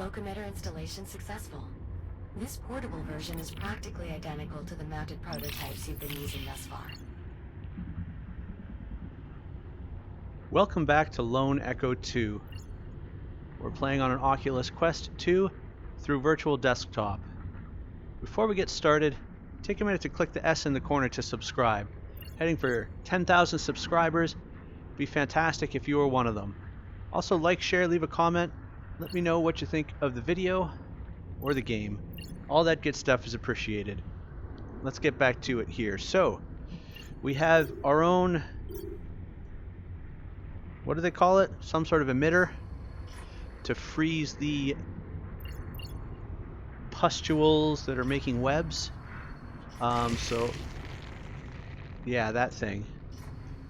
Cloak Emitter installation successful. This portable version is practically identical to the mounted prototypes you've been using thus far. Welcome back to Lone Echo 2. We're playing on an Oculus Quest 2 through Virtual Desktop. Before we get started, take a minute to click the S in the corner to subscribe. Heading for 10,000 subscribers. Be fantastic if you were one of them. Also like, share, leave a comment. Let me know what you think of the video or the game. All that good stuff is appreciated. Let's get back to it here. So, we have our own, what do they call it? Some sort of emitter to freeze the pustules that are making webs. So, yeah, that thing.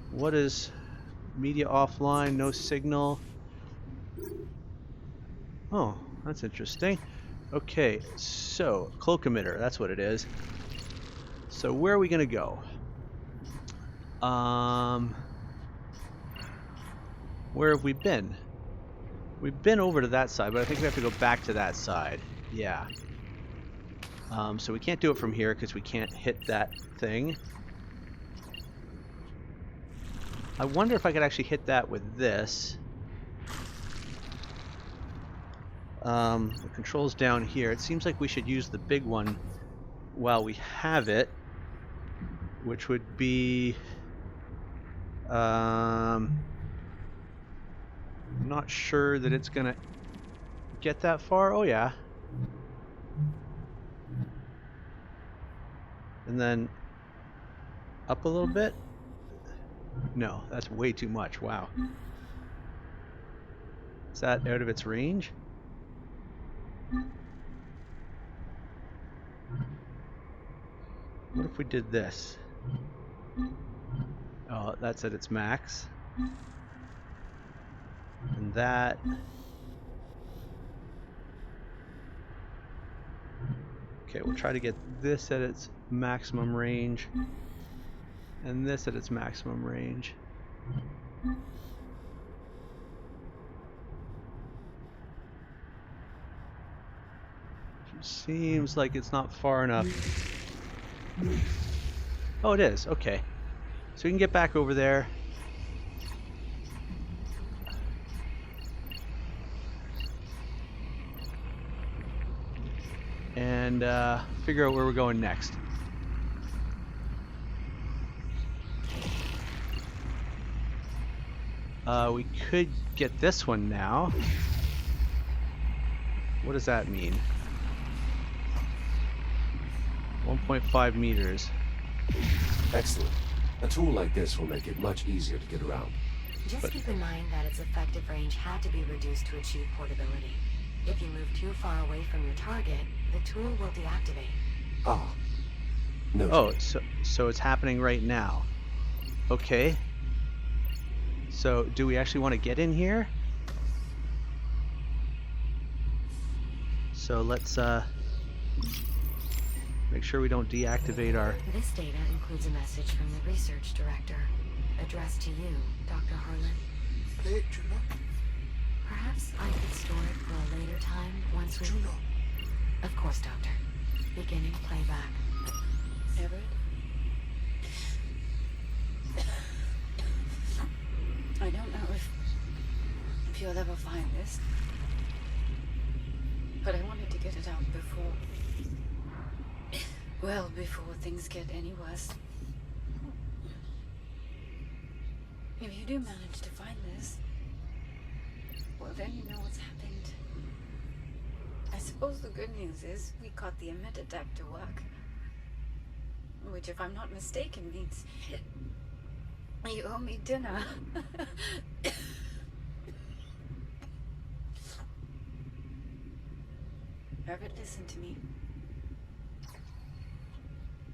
What is media offline, no signal? Oh, that's interesting. Okay, so Cloak Emitter, that's what it is. So where are we gonna go? Where have we been? We've been over to that side, but I think we have to go back to that side. Yeah. So we can't do it from here because we can't hit that thing. I wonder if I could actually hit that with this. The controls down here. It seems like we should use the big one while we have it, which would be I'm not sure that it's gonna get that far. Oh yeah. And then up a little bit. No, that's way too much. Wow. Is that out of its range? What if we did this? Oh, that's at its max. And that. Okay, we'll try to get this at its maximum range. And this at its maximum range. Seems like it's not far enough. Oh, it is. Okay. So we can get back over there. And figure out where we're going next. We could get this one now. What does that mean? 1.5 meters. Excellent. A tool like this will make it much easier to get around. Just keep in mind that its effective range had to be reduced to achieve portability. If you move too far away from your target, the tool will deactivate. Ah. No. Oh, so it's happening right now. Okay. So, do we actually want to get in here? So let's make sure we don't deactivate our... This data includes a message from the research director, addressed to you, Dr. Harlan. Perhaps I could store it for a later time once we... Of course, Doctor. Beginning playback. Everett? I don't know if you'll ever find this, but I wanted to get it out before... Well, before things get any worse. If you do manage to find this, well, then you know what's happened. I suppose the good news is we caught the emitter tech to work. Which, if I'm not mistaken, means you owe me dinner. Herbert, listen to me.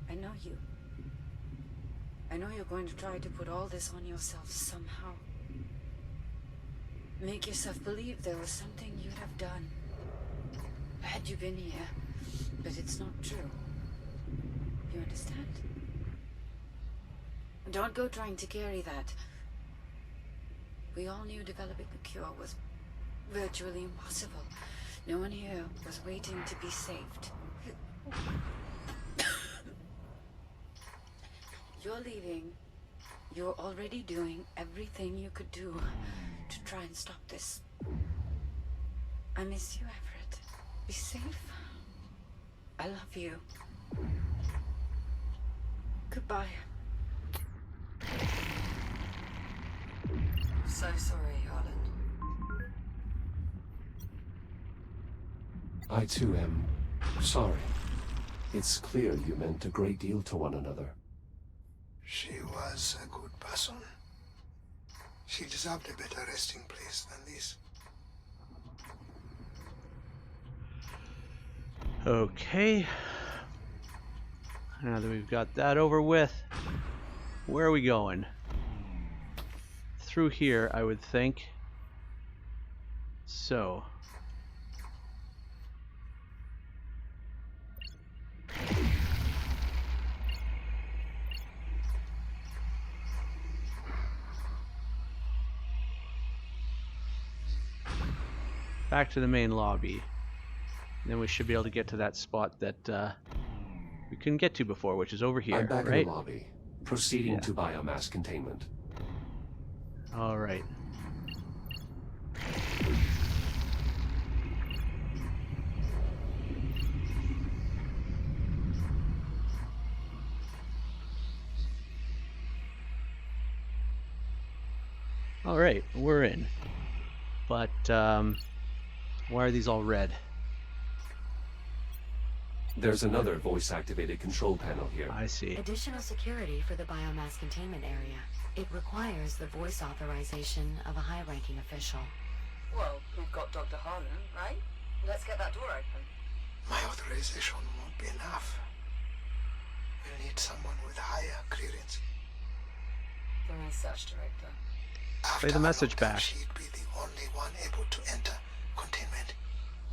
I know you. I know you're going to try to put all this on yourself somehow. Make yourself believe there was something you'd have done had you been here, but it's not true. You understand? Don't go trying to carry that. We all knew developing a cure was virtually impossible. No one here was waiting to be saved. You're leaving. You're already doing everything you could do to try and stop this. I miss you, Everett. Be safe. I love you. Goodbye. So sorry, Harlan. I too am sorry. It's clear you meant a great deal to one another. She was a good person. She deserved a better resting place than this. Okay. Now that we've got that over with, where are we going? Through here, I would think. So. Back to the main lobby. And then we should be able to get to that spot that we couldn't get to before, which is over here, I'm back right? in the lobby, proceeding Yeah. to biomass containment. All right. All right, we're in. But why are these all red? There's another voice-activated control panel here. I see. Additional security for the biomass containment area. It requires the voice authorization of a high-ranking official. Well, we've got Dr. Harlan, right? Let's get that door open. My authorization won't be enough. We'll need someone with higher clearance. The research director. After Play the a message long time, back. She'd be the only one able to enter containment.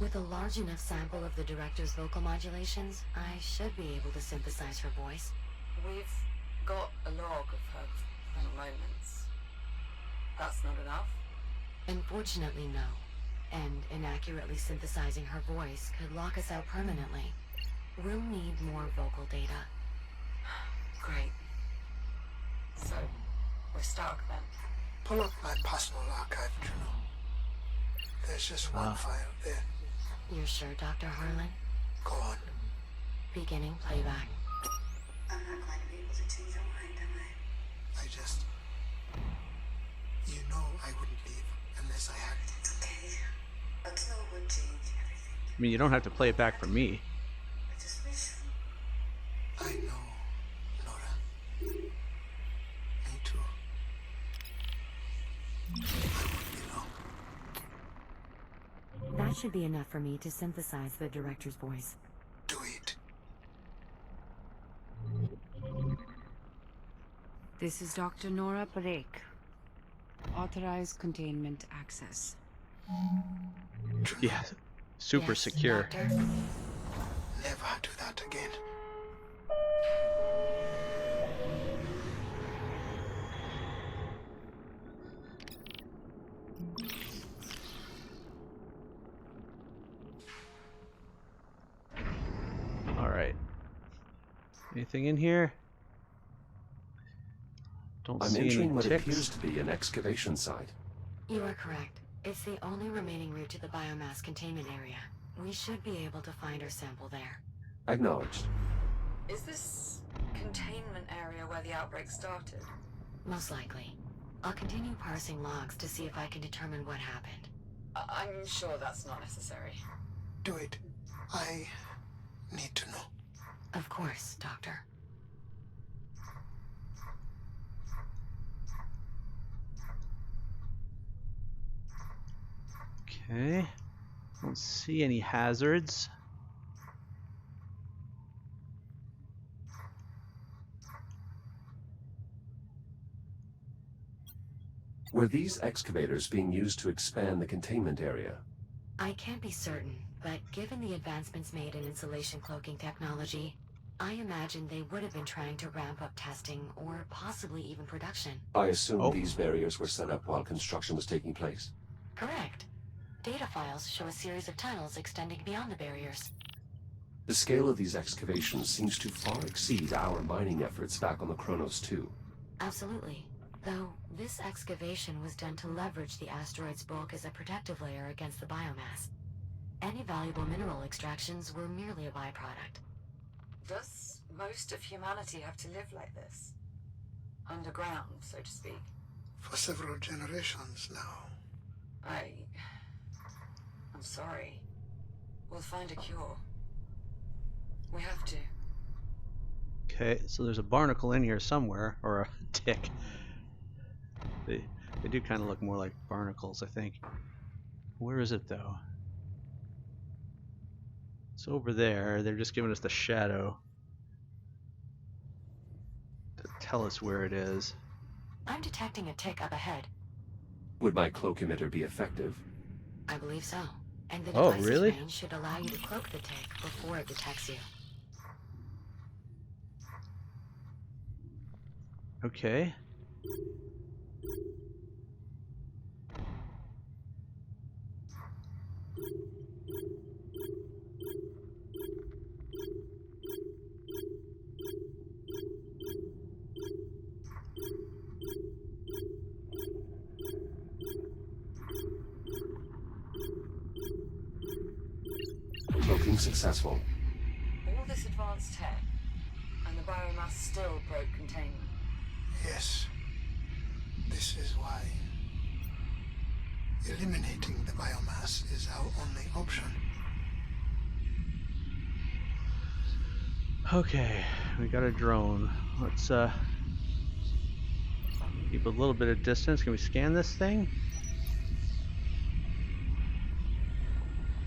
With a large enough sample of the director's vocal modulations, I should be able to synthesize her voice. We've got a log of her final moments. That's not enough. Unfortunately, no. And inaccurately synthesizing her voice could lock us out permanently. We'll need more vocal data. Great. So, we're stuck then. Pull up my personal archive, Juno. There's just one file there. You're sure, Dr. Harlan? Go on. Beginning playback. I'm not going to be able to change your mind, am I? I just... You know I wouldn't leave unless I had... It's okay. A kill would change everything. I mean, you don't have to play it back for me. I just wish... I know, Nora. Me too. I won't be long. That should be enough for me to synthesize the director's voice. Do it. This is Dr. Nora Parekh. Authorized containment access. Juno, Yeah, super Yes, secure. Doctor? never do that again. All right. Anything in here? Don't I'm see entering any what ticks. appears to be an excavation site. You are correct. It's the only remaining route to the biomass containment area. We should be able to find our sample there. Acknowledged. Is this containment area where the outbreak started? Most likely. I'll continue parsing logs to see if I can determine what happened. I'm sure that's not necessary. Do it. I need to know. Of course, Doctor. Okay. Don't see any hazards. Were these excavators being used to expand the containment area? I can't be certain, but given the advancements made in insulation cloaking technology, I imagine they would have been trying to ramp up testing or possibly even production. I assume Oh. these barriers were set up while construction was taking place. Correct. Data files show a series of tunnels extending beyond the barriers. The scale of these excavations seems to far exceed our mining efforts back on the Kronos 2. Absolutely. Though, this excavation was done to leverage the asteroid's bulk as a protective layer against the biomass. Any valuable mineral extractions were merely a byproduct. Does most of humanity have to live like this? Underground, so to speak? For several generations now. I'm sorry. We'll find a cure. We have to. Okay, so there's a barnacle in here somewhere, or a tick. They do kind of look more like barnacles, I think. Where is it though? It's over there. They're just giving us the shadow to tell us where it is. I'm detecting a tick up ahead. Would my cloak emitter be effective? I believe so. And the Oh, device's really? range should allow you to cloak the tick before it detects you. Okay. Cloaking successful. All this advanced tech, and the biomass still broke containment. Yes. This is why eliminating the biomass is our only option. Okay, we got a drone. Let's keep a little bit of distance. Can we scan this thing?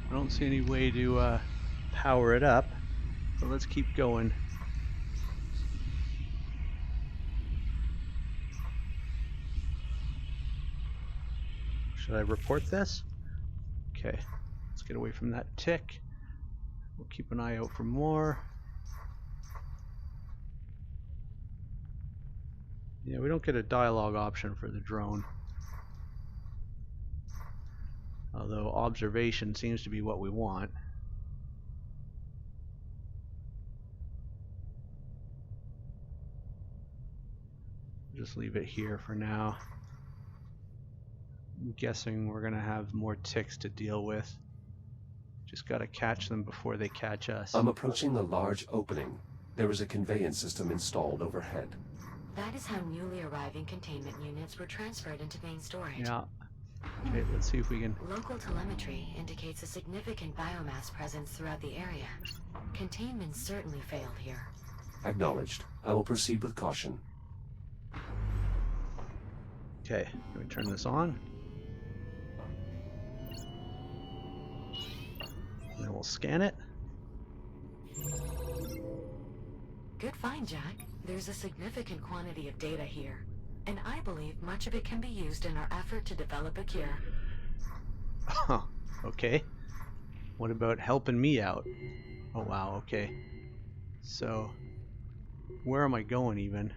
I don't see any way to power it up, so let's keep going. Should I report this? Okay, let's get away from that tick. We'll keep an eye out for more. Yeah, we don't get a dialogue option for the drone. Although observation seems to be what we want. Just leave it here for now. I'm guessing we're gonna have more ticks to deal with. Just gotta catch them before they catch us. I'm approaching the large opening. There is a conveyance system installed overhead. That is how newly arriving containment units were transferred into main storage. Yeah. Okay, let's see if we can... Local telemetry indicates a significant biomass presence throughout the area. Containment certainly failed here. Acknowledged. I will proceed with caution. Okay, can we turn this on? And then we'll scan it. Good find, Jack. There's a significant quantity of data here, and I believe much of it can be used in our effort to develop a cure. Oh, okay. What about helping me out? Oh wow, okay. So, where am I going even?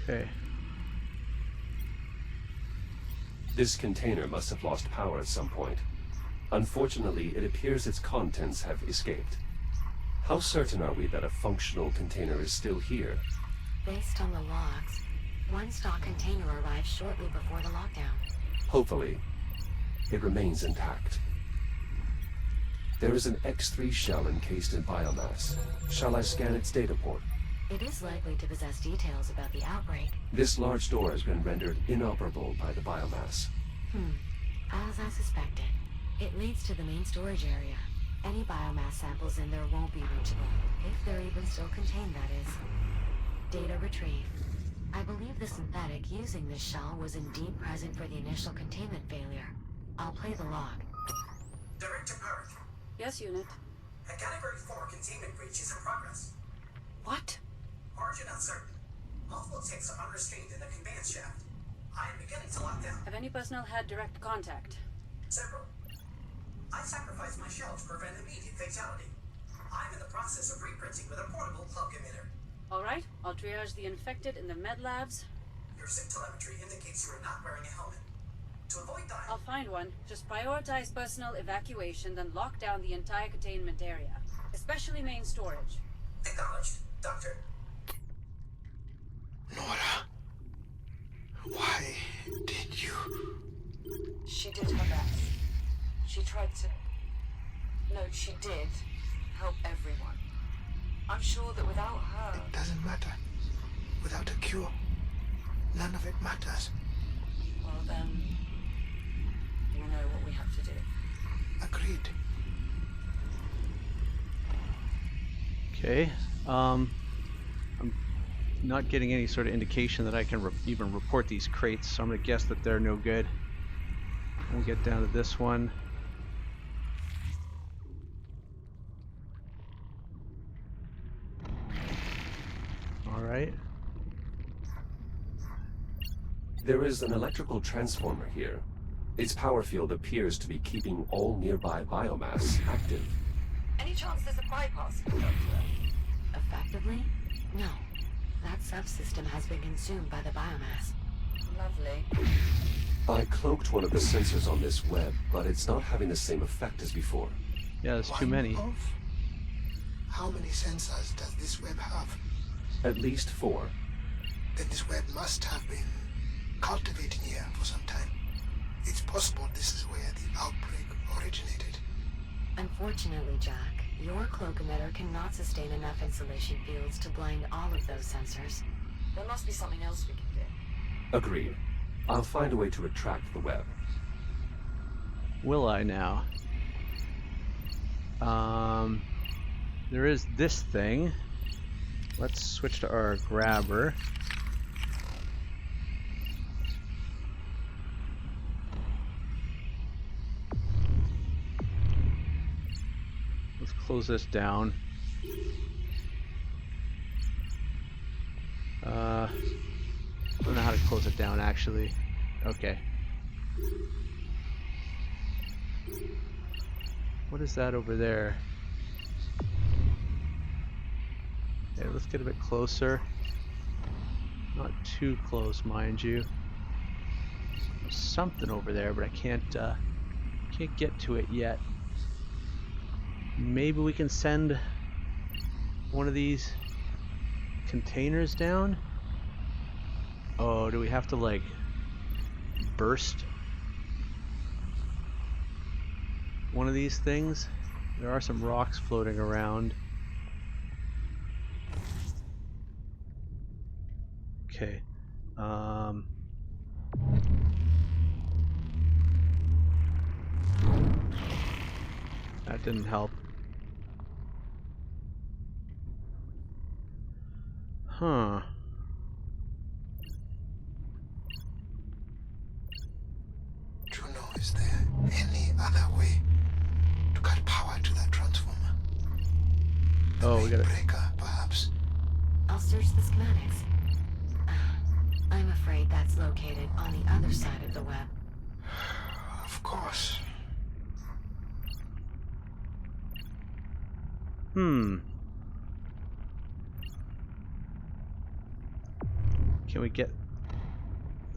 Okay. This container must have lost power at some point. Unfortunately, it appears its contents have escaped. How certain are we that a functional container is still here? Based on the logs, one stock container arrived shortly before the lockdown. Hopefully, it remains intact. There is an X3 shell encased in biomass. Shall I scan its data port? It is likely to possess details about the outbreak. This large door has been rendered inoperable by the biomass. As I suspected, it leads to the main storage area. Any biomass samples in there won't be reachable, if they're even still contained, that is. Data retrieved. I believe the synthetic using this shell was indeed present for the initial containment failure. I'll play the log. Director Park, Yes, Unit. a Category 4 containment breach is in progress. What? Origin uncertain. Multiple ticks are unrestrained in the conveyance shaft. I am beginning to lock down Have any personnel had direct contact? several. I sacrificed my shell to prevent immediate fatality. I'm in the process of reprinting with a portable cloak emitter. All right, I'll triage the infected in the med labs. Your SIG telemetry indicates you are not wearing a helmet. To avoid dying, I'll find one. Just prioritize personnel evacuation, then lock down the entire containment area, especially main storage. acknowledged, Doctor. Nora, why did you? She did her best. She tried to... No, she did help everyone. I'm sure that without her... It doesn't matter. Without a cure, none of it matters. Well, then... we know what we have to do. Agreed. Okay. I'm not getting any sort of indication that I can even report these crates, so I'm going to guess that they're no good. We'll get down to this one. Alright. There is an electrical transformer here. Its power field appears to be keeping all nearby biomass active. Any chance there's a bypass, Doctor? Effectively? No. That subsystem has been consumed by the biomass. Lovely. I cloaked one of the sensors on this web, but it's not having the same effect as before. Yeah, there's too One many. of? How many sensors does this web have? At least 4. Then this web must have been cultivating here for some time. It's possible this is where the outbreak originated. Unfortunately, Jack, your cloak emitter cannot sustain enough insulation fields to blind all of those sensors. There must be something else we can do. Agreed. I'll find a way to retract the web. Will I now? There is this thing. Let's switch to our grabber. Let's close this down. I don't know how to close it down actually. Okay. What is that over there? Okay, let's get a bit closer. Not too close, mind you. There's something over there, but I can't get to it yet. Maybe we can send one of these containers down? Oh, do we have to like burst one of these things? There are some rocks floating around. Okay. That didn't help. Huh. Juno, is there any other way to cut power to that transformer? The Oh, we main gotta... breaker, perhaps. I'll search the schematics. I'm afraid that's located on the other side of the web. Of course. Can we get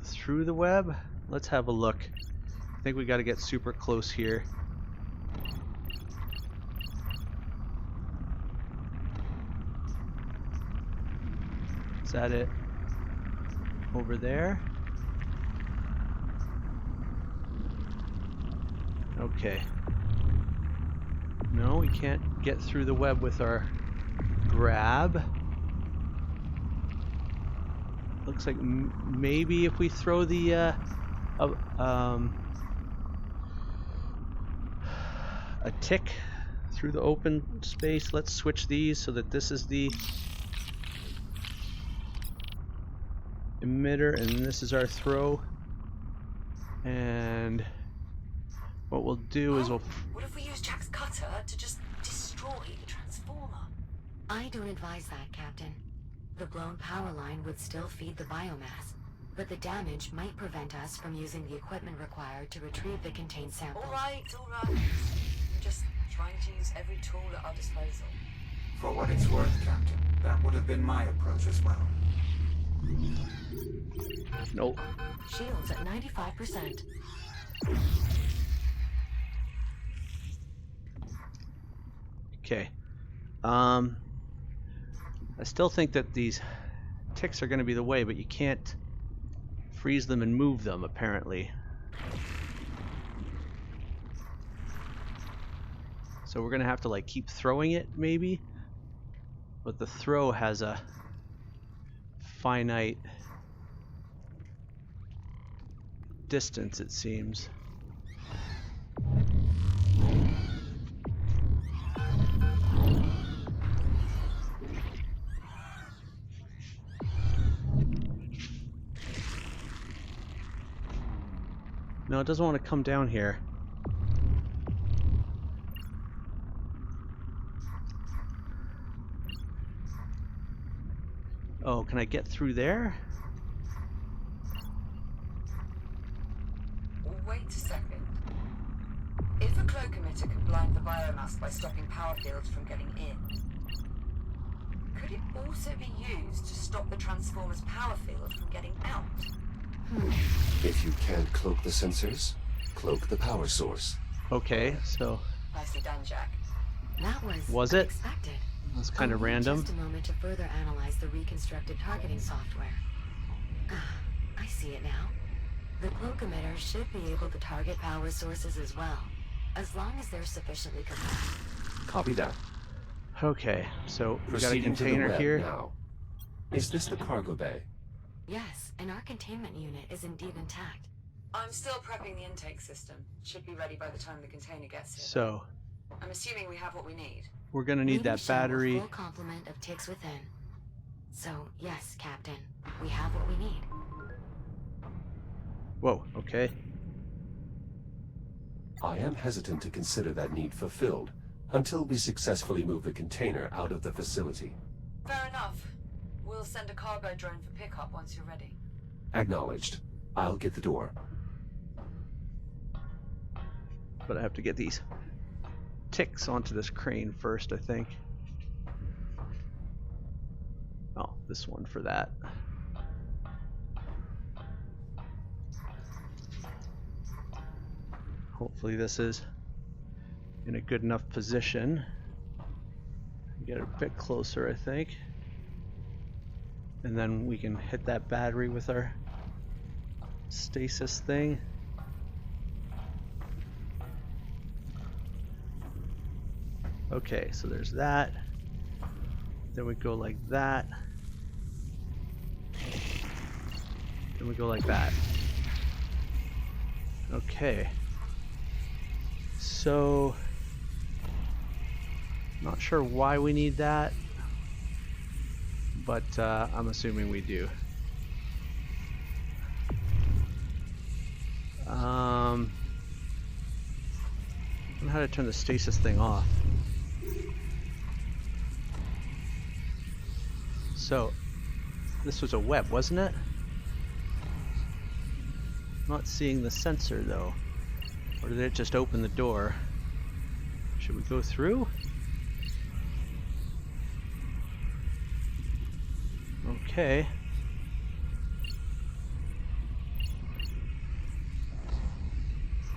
through the web? Let's have a look. I think we got to get super close here. Is that it? Over there? Okay. No, we can't get through the web with our grab. Looks like maybe if we throw the a tick through the open space. Let's switch these so that this is the emitter and this is our throw. And what we'll do is we'll... What if we use Jack's cutter to just destroy the transformer? I don't advise that, Captain. The blown power line would still feed the biomass, but the damage might prevent us from using the equipment required to retrieve the contained sample. All right. I'm just trying to use every tool at our disposal. For what it's worth, Captain, that would have been my approach as well. Nope. Shields at 95%. Okay. I still think that these ticks are going to be the way, but you can't freeze them and move them, apparently. So we're going to have to, like, keep throwing it, maybe? But the throw has a finite distance, it seems. No, it doesn't want to come down here. Oh, can I get through there? Wait a second. If a cloak emitter can blind the biomass by stopping power fields from getting in, could it also be used to stop the transformer's power field from getting out? If you can't cloak the sensors, cloak the power source. Okay, so... Nicely done, Jack. That Was it? unexpected. That's kind of Only random. Just a moment to further analyze the reconstructed targeting software. Ah, I see it now. The Cloak Emitter should be able to target power sources as well, as long as they're sufficiently compact. Copy that. Okay, so we got a Proceeding to the container web here. now. Is this the cargo bay? Yes, and our containment unit is indeed intact. I'm still prepping the intake system. Should be ready by the time the container gets here. So I'm assuming we have what we need. we're gonna need that battery. A full complement of ticks within. So yes, Captain, we have what we need. Whoa, okay. I am hesitant to consider that need fulfilled until we successfully move the container out of the facility. Fair enough. We'll send a cargo drone for pickup once you're ready. Acknowledged. I'll get the door. But I have to get these ticks onto this crane first, I think. Oh, this one for that. Hopefully this is in a good enough position. Get it a bit closer, I think. And then we can hit that battery with our stasis thing. Okay, so there's that. Then we go like that. Then we go like that. Okay. So, not sure why we need that, but I'm assuming we do. I don't know how to turn the stasis thing off. So, this was a web, wasn't it? Not seeing the sensor though. Or did it just open the door? Should we go through? Okay.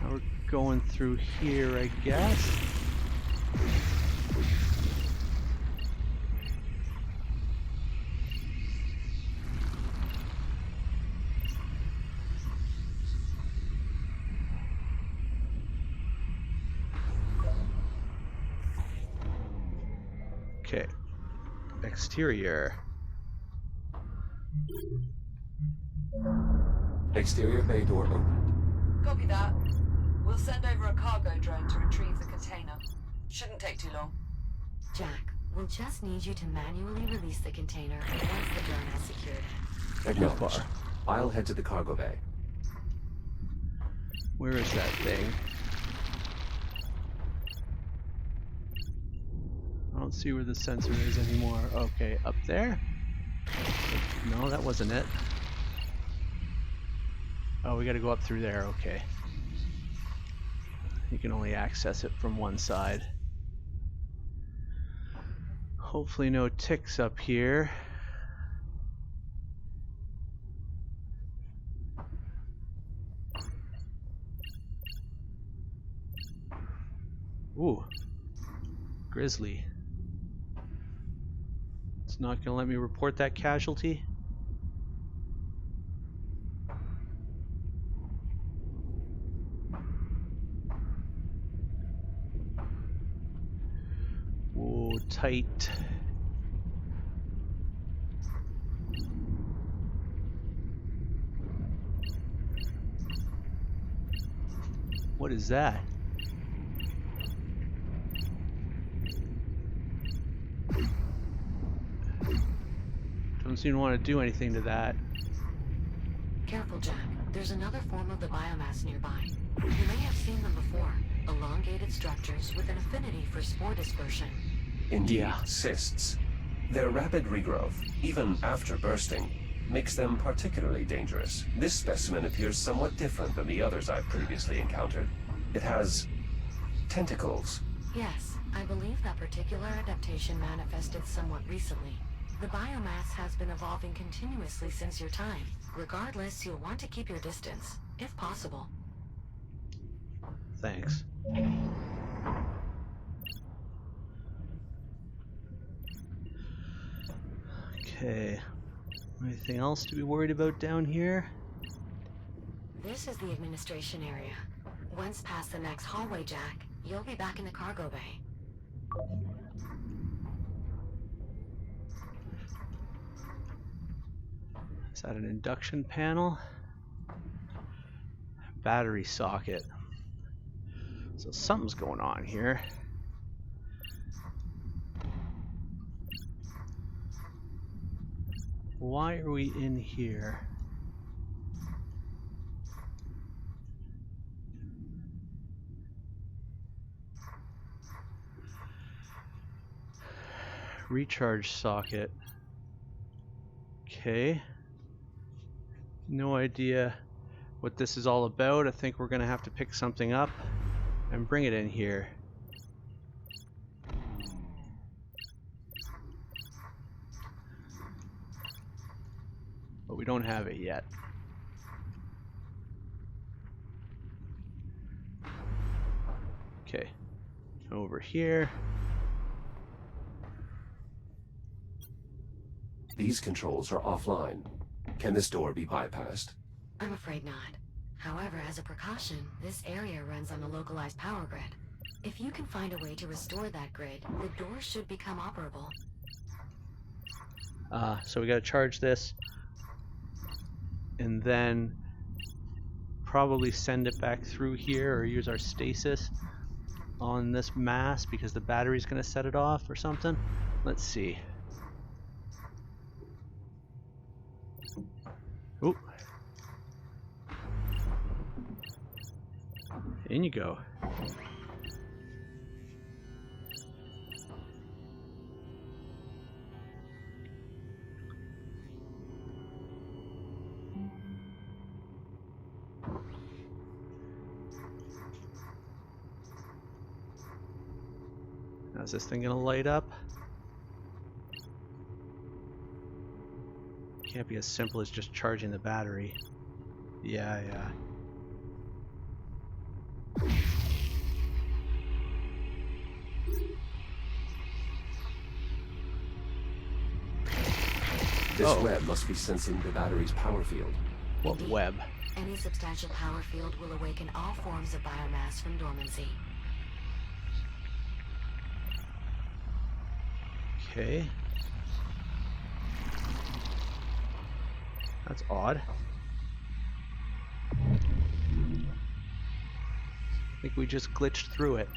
Now we're going through here, I guess. Okay. Exterior. Exterior bay door open. Copy that. We'll send over a cargo drone to retrieve the container. Shouldn't take too long. Jack, we'll just need you to manually release the container once the drone has secured it. Acknowledged. I'll head to the cargo bay. Where is that thing? don't see where the sensor is anymore. Okay, up there? No, that wasn't it. Oh, we gotta go up through there, okay. You can only access it from one side. Hopefully no ticks up here. Ooh, grizzly. It's not gonna let me report that casualty. Whoa, tight. What is that? Don't seem to want to do anything to that. Careful, Jack. There's another form of the biomass nearby. You may have seen them before. Elongated structures with an affinity for spore dispersion. Indeed, Yeah. cysts. Their rapid regrowth, even after bursting, makes them particularly dangerous. This specimen appears somewhat different than the others I've previously encountered. It has tentacles. Yes, I believe that particular adaptation manifested somewhat recently. The biomass has been evolving continuously since your time. Regardless, you'll want to keep your distance, if possible. Thanks. Okay. Anything else to be worried about down here? This is the administration area. Once past the next hallway, Jack, you'll be back in the cargo bay. Is that an induction panel? Battery socket. So something's going on here. Why are we in here? Recharge socket. Okay. No idea what this is all about. I think we're gonna have to pick something up and bring it in here. But we don't have it yet. Okay. Over here. These controls are offline. Can this door be bypassed? I'm afraid not. However, as a precaution, this area runs on a localized power grid. If you can find a way to restore that grid, the door should become operable. So we gotta charge this and then probably send it back through here or use our stasis on this mass because the battery's gonna set it off or something. Let's see. Oop. In you go. Now is this thing gonna light up? Can't be as simple as just charging the battery. Yeah. This web must be sensing the battery's power field. What web? Any substantial power field will awaken all forms of biomass from dormancy. Okay. That's odd. I think we just glitched through it.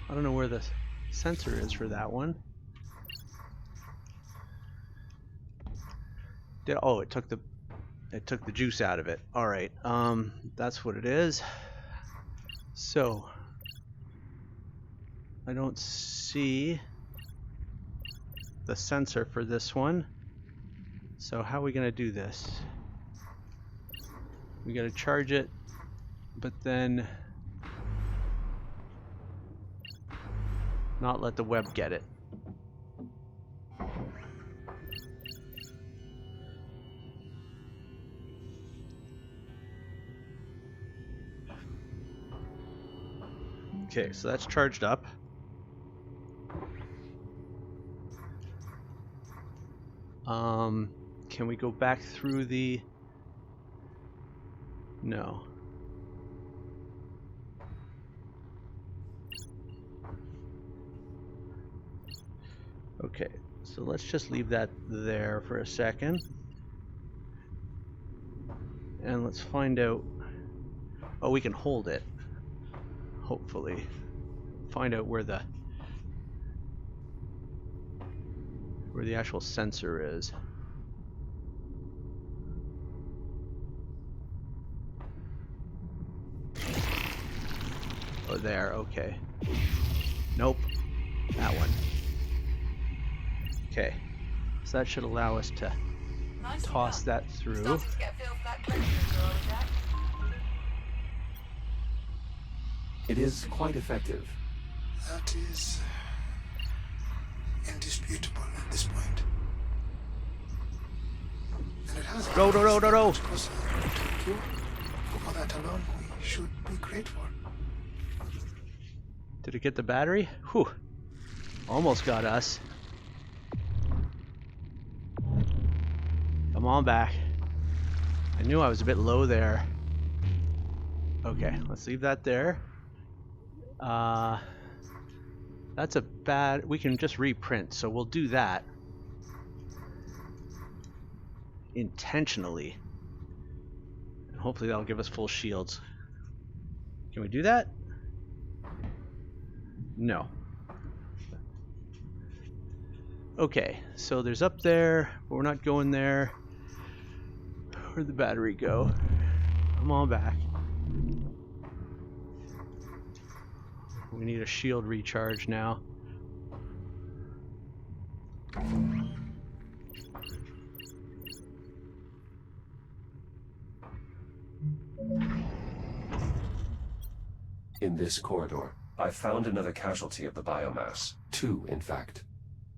I don't know where the sensor is for that one. Oh, it took the It took the juice out of it. All right. That's what it is. So I don't see the sensor for this one. So how are we going to do this? We got to charge it, but then not let the web get it. Okay, so that's charged up. Can we go back through the... No. Okay, so let's just leave that there for a second. And let's find out... Oh, we can hold it. Hopefully. Find out where the actual sensor is. Oh, there, okay. Nope. That one. Okay. So that should allow us to toss that through. Starting to get a feel for that Cloak Emitter, are we, Jack? It is quite effective. That is indisputable at this point. And it has No. For that alone, we should be grateful. Did it get the battery? Whew. Almost got us. Come on back. I knew I was a bit low there. Okay, let's leave that there. That's a bad... We can just reprint, so we'll do that. Intentionally. And hopefully that'll give us full shields. Can we do that? No. Okay, so there's up there, but we're not going there. Where'd the battery go? Come on back. We need a shield recharge now. In this corridor, I found another casualty of the biomass. 2, in fact.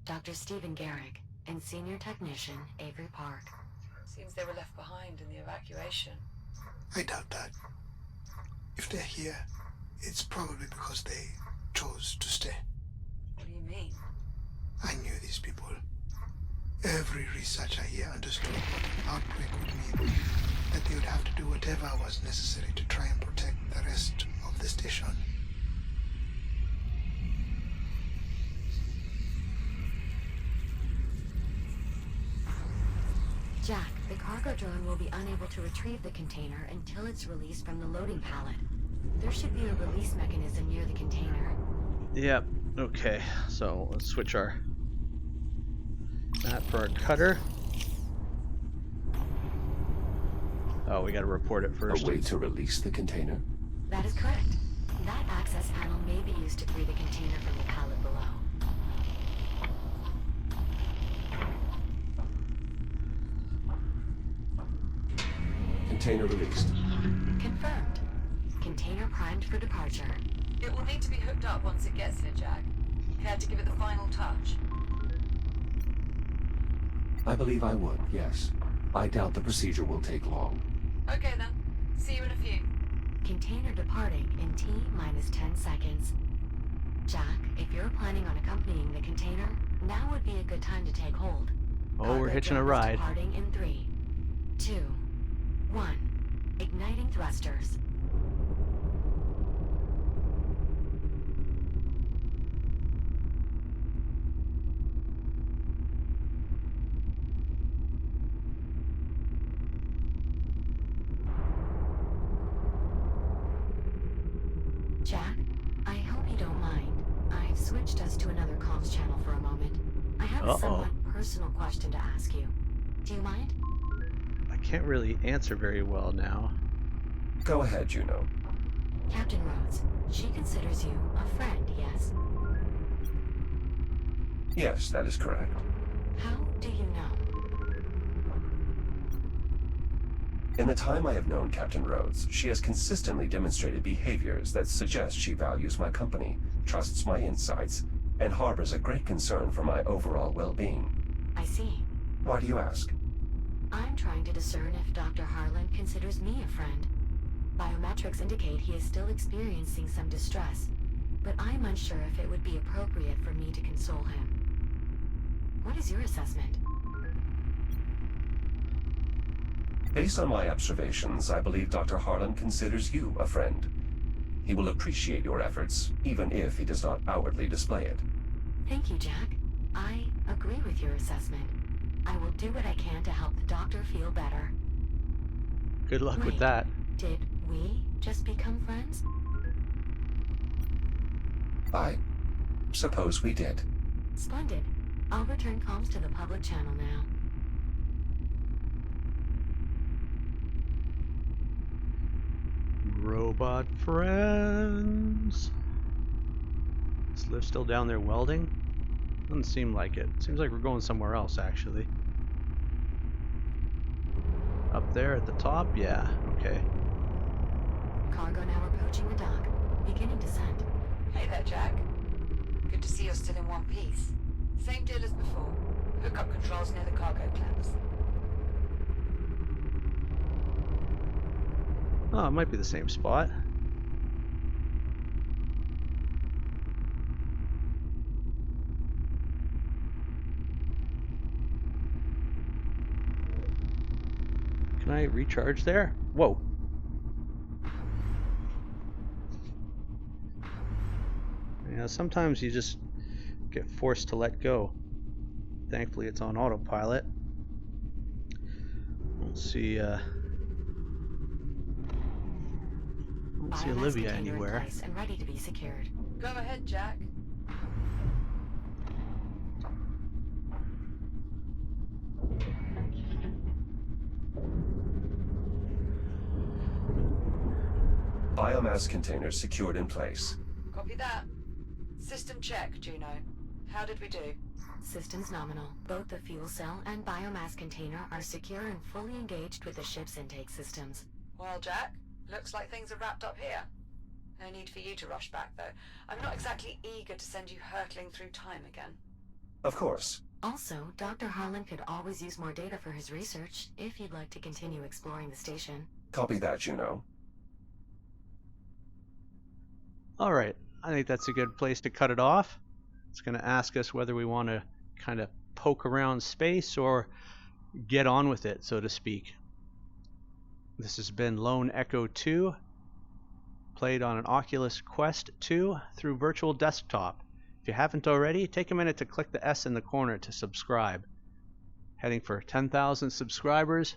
Dr. Stephen Garrick and Senior Technician Avery Park. Seems they were left behind in the evacuation. I doubt that. If they're here, it's probably because they chose to stay. What do you mean? I knew these people. Every researcher here understood what an outbreak would mean. That they would have to do whatever was necessary to try and protect the rest of the station. Jack, the cargo drone will be unable to retrieve the container until it's released from the loading pallet. There should be a release mechanism near the container. Yep, okay, so let's switch that for our cutter. Oh, we gotta report it first. A way to release the container? That is correct. That access panel may be used to free the container from the pallet below. Container released. Confirmed. Container primed for departure. It will need to be hooked up once it gets here, Jack. Care to give it the final touch? I believe I would, yes. I doubt the procedure will take long. Okay then. See you in a few. Container departing in T-minus 10 seconds. Jack, if you're planning on accompanying the container, now would be a good time to take hold. Oh, we're Cargo hitching a drone is ride. Departing in 3, 2, 1. Igniting thrusters. Jack, I hope you don't mind. I've switched us to another comms channel for a moment. I have a somewhat personal question to ask you. Do you mind? I can't really answer very well now. Go ahead, Juno. Captain Rhodes, she considers you a friend, yes? Yes, that is correct. How do you know? In the time I have known Captain Rhodes, she has consistently demonstrated behaviors that suggest she values my company, trusts my insights, and harbors a great concern for my overall well-being. I see. Why do you ask? I'm trying to discern if Dr. Harlan considers me a friend. Biometrics indicate he is still experiencing some distress, but I'm unsure if it would be appropriate for me to console him. What is your assessment? Based on my observations, I believe Dr. Harlan considers you a friend. He will appreciate your efforts, even if he does not outwardly display it. Thank you, Jack. I agree with your assessment. I will do what I can to help the doctor feel better. Good luck with Wait, that. Did we just become friends? I suppose we did. Splendid. I'll return comms to the public channel now. Robot friends. Is Liv still down there welding? Doesn't seem like it. Seems like we're going somewhere else, actually. Up there at the top? Yeah, okay. Cargo now approaching the dock. Beginning descent. Hey there, Jack. Good to see you're still in one piece. Same deal as before. Hookup controls near the cargo clamps. Oh, it might be the same spot. Can I recharge there? Whoa. Yeah, sometimes you just get forced to let go. Thankfully it's on autopilot. Don't see Biomass Olivia container anywhere. in place and ready to be secured. Go ahead, Jack. Biomass containers secured in place. Copy that. System check, Juno. How did we do? Systems nominal. Both the fuel cell and biomass container are secure and fully engaged with the ship's intake systems. Well, Jack, looks like things are wrapped up here. No need for you to rush back, though. I'm not exactly eager to send you hurtling through time again. Of course. Also, Dr. Harlan could always use more data for his research, if you'd like to continue exploring the station. Copy that, Juno. Alright, I think that's a good place to cut it off. It's going to ask us whether we want to kind of poke around space or get on with it, so to speak. This has been Lone Echo 2, played on an Oculus Quest 2 through Virtual Desktop. If you haven't already, take a minute to click the S in the corner to subscribe. Heading for 10,000 subscribers.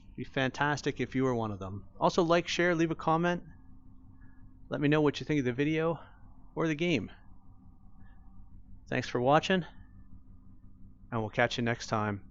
It'd be fantastic if you were one of them. Also like, share, leave a comment. Let me know what you think of the video or the game. Thanks for watching, and we'll catch you next time.